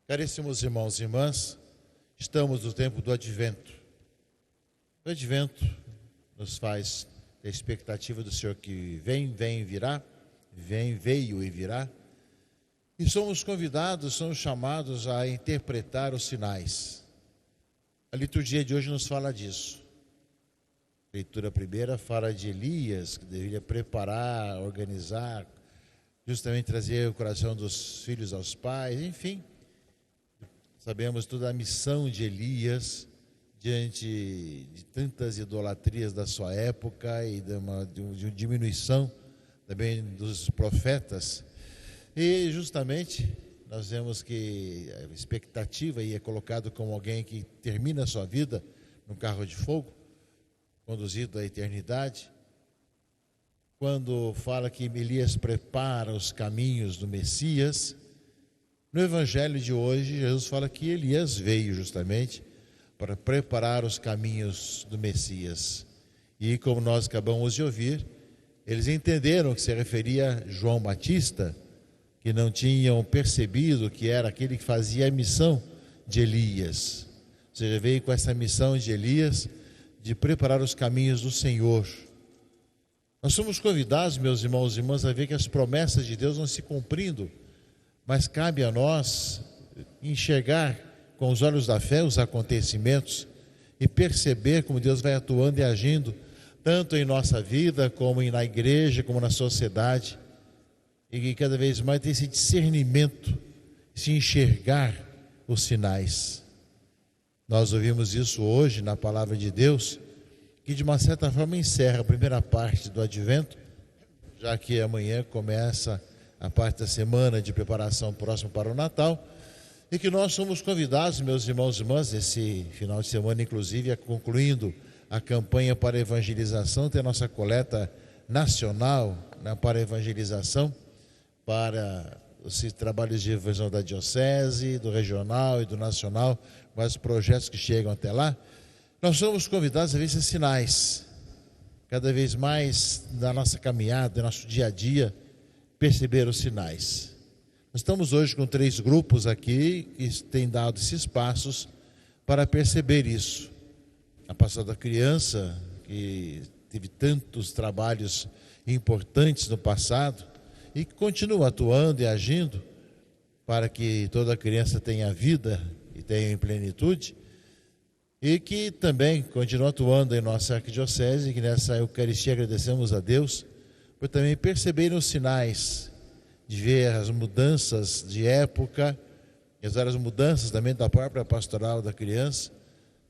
Caríssimos irmãos e irmãs, estamos no tempo do Advento. O Advento nos faz ter a expectativa do Senhor que vem e virá, veio e virá. E somos convidados, somos chamados a interpretar os sinais. A liturgia de hoje nos fala disso. A leitura primeira fala de Elias, que deveria preparar, organizar, justamente trazer o coração dos filhos aos pais, enfim. Sabemos toda a missão de Elias diante de tantas idolatrias da sua época e de uma diminuição também dos profetas. E justamente nós vemos que a expectativa é colocado como alguém que termina a sua vida num carro de fogo, conduzido à eternidade. Quando fala que Elias prepara os caminhos do Messias, no Evangelho de hoje, Jesus fala que Elias veio justamente para preparar os caminhos do Messias. E como nós acabamos de ouvir, eles entenderam que se referia a João Batista, que não tinham percebido que era aquele que fazia a missão de Elias. Ou seja, veio com essa missão de Elias de preparar os caminhos do Senhor. Nós somos convidados, meus irmãos e irmãs, a ver que as promessas de Deus vão se cumprindo, mas cabe a nós enxergar com os olhos da fé os acontecimentos e perceber como Deus vai atuando e agindo, tanto em nossa vida, como na igreja, como na sociedade, e que cada vez mais tem esse discernimento, se enxergar os sinais. Nós ouvimos isso hoje na palavra de Deus, que de uma certa forma encerra a primeira parte do Advento, já que amanhã começa a parte da semana de preparação próxima para o Natal, e que nós somos convidados, meus irmãos e irmãs, esse final de semana, inclusive, concluindo a campanha para evangelização, tem a nossa coleta nacional, né, para evangelização, para os trabalhos de evangelização da diocese, do regional e do nacional, vários projetos que chegam até lá. Nós somos convidados a ver esses sinais, cada vez mais na nossa caminhada, no nosso dia a dia, perceber os sinais. Nós estamos hoje com 3 grupos aqui que têm dado esses passos para perceber isso. A passada criança, que teve tantos trabalhos importantes no passado e que continua atuando e agindo para que toda criança tenha vida e tenha em plenitude, e que também continua atuando em nossa arquidiocese, que nessa Eucaristia agradecemos a Deus por também perceber os sinais, de ver as mudanças de época, as várias mudanças também da própria pastoral da criança,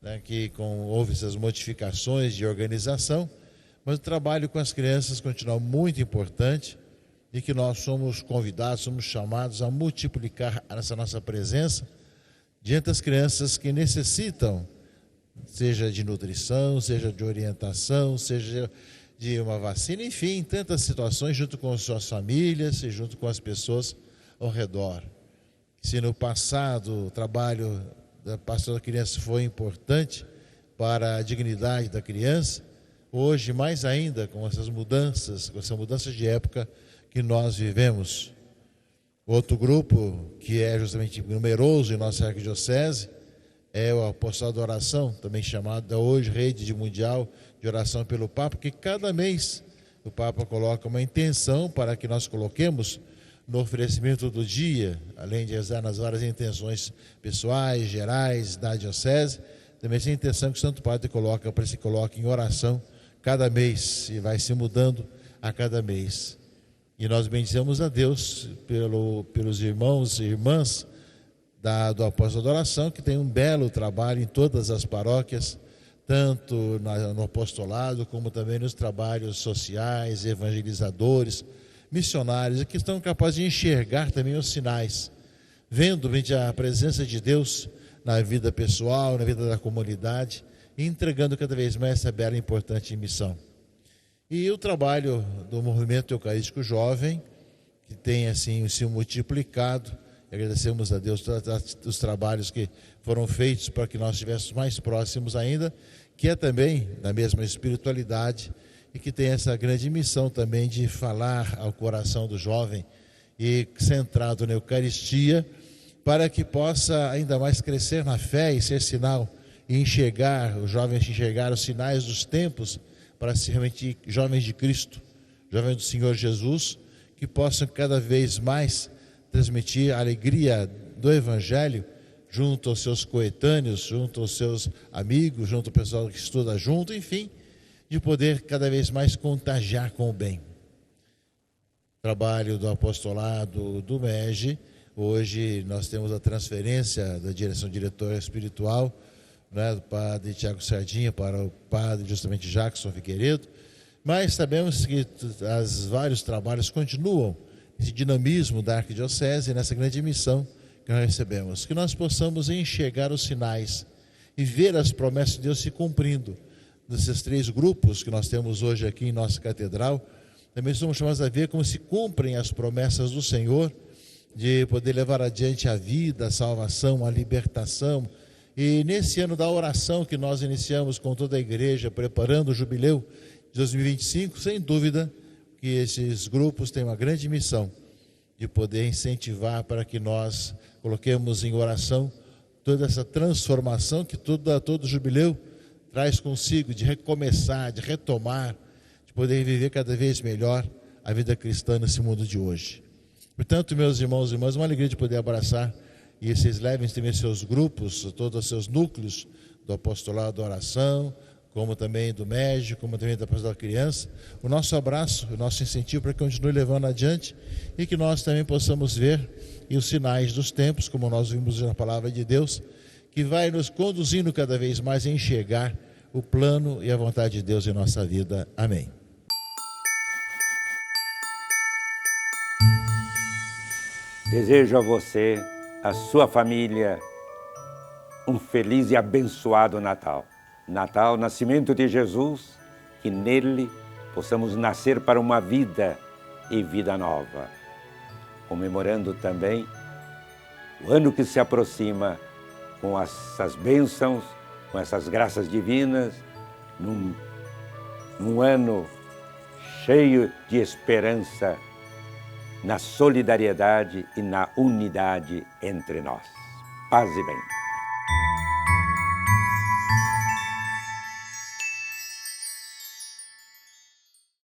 né, que houve essas modificações de organização, mas o trabalho com as crianças continua muito importante e que nós somos convidados, somos chamados a multiplicar essa nossa presença diante das crianças que necessitam, seja de nutrição, seja de orientação, seja de uma vacina, enfim, tantas situações, junto com as suas famílias e junto com as pessoas ao redor. Se no passado o trabalho da pastoral da criança foi importante para a dignidade da criança, hoje mais ainda com essas mudanças de época que nós vivemos. Outro grupo que é justamente numeroso em nossa arquidiocese é o Apostolado da Oração, também chamado hoje Rede Mundial de Oração pelo Papa, que cada mês o Papa coloca uma intenção para que nós coloquemos no oferecimento do dia, além de rezar nas várias intenções pessoais, gerais, da diocese, também essa intenção que o Santo Padre coloca para que se coloque em oração cada mês, e vai se mudando a cada mês. E nós bendizemos a Deus pelos irmãos e irmãs do Apostolado da Oração, que tem um belo trabalho em todas as paróquias, tanto no apostolado, como também nos trabalhos sociais, evangelizadores, missionários, que estão capazes de enxergar também os sinais, vendo a presença de Deus na vida pessoal, na vida da comunidade, e entregando cada vez mais essa bela e importante missão. E o trabalho do movimento eucarístico jovem, que tem assim se multiplicado. Agradecemos a Deus todos os trabalhos que foram feitos para que nós estivéssemos mais próximos ainda, que é também da mesma espiritualidade e que tem essa grande missão também de falar ao coração do jovem e centrado na Eucaristia, para que possa ainda mais crescer na fé e ser sinal e enxergar, os jovens enxergar os sinais dos tempos, para ser realmente jovens de Cristo, jovens do Senhor Jesus, que possam cada vez mais transmitir a alegria do Evangelho junto aos seus coetâneos, junto aos seus amigos, junto ao pessoal que estuda junto, enfim, de poder cada vez mais contagiar com o bem. Trabalho do apostolado do MEG. Hoje nós temos a transferência da diretora espiritual, né, do padre Tiago Sardinha para o padre justamente Jackson Figueiredo, mas sabemos que vários trabalhos continuam esse dinamismo da arquidiocese, nessa grande missão que nós recebemos, que nós possamos enxergar os sinais e ver as promessas de Deus se cumprindo. Nesses 3 grupos que nós temos hoje aqui em nossa catedral, também somos chamados a ver como se cumprem as promessas do Senhor, de poder levar adiante a vida, a salvação, a libertação. E nesse ano da oração que nós iniciamos com toda a igreja, preparando o jubileu de 2025, sem dúvida que esses grupos têm uma grande missão de poder incentivar para que nós coloquemos em oração toda essa transformação que todo jubileu traz consigo, de recomeçar, de retomar, de poder viver cada vez melhor a vida cristã nesse mundo de hoje. Portanto, meus irmãos e irmãs, uma alegria de poder abraçar, e vocês levem também seus grupos, todos os seus núcleos do apostolado da oração, como também do médico, como também da pessoa da criança, o nosso abraço, o nosso incentivo para que continue levando adiante e que nós também possamos ver e os sinais dos tempos, como nós vimos na palavra de Deus, que vai nos conduzindo cada vez mais a enxergar o plano e a vontade de Deus em nossa vida. Amém. Desejo a você, a sua família, um feliz e abençoado Natal. Natal, nascimento de Jesus, que nele possamos nascer para uma vida e vida nova. Comemorando também o ano que se aproxima com essas bênçãos, com essas graças divinas, num ano cheio de esperança, na solidariedade e na unidade entre nós. Paz e bem.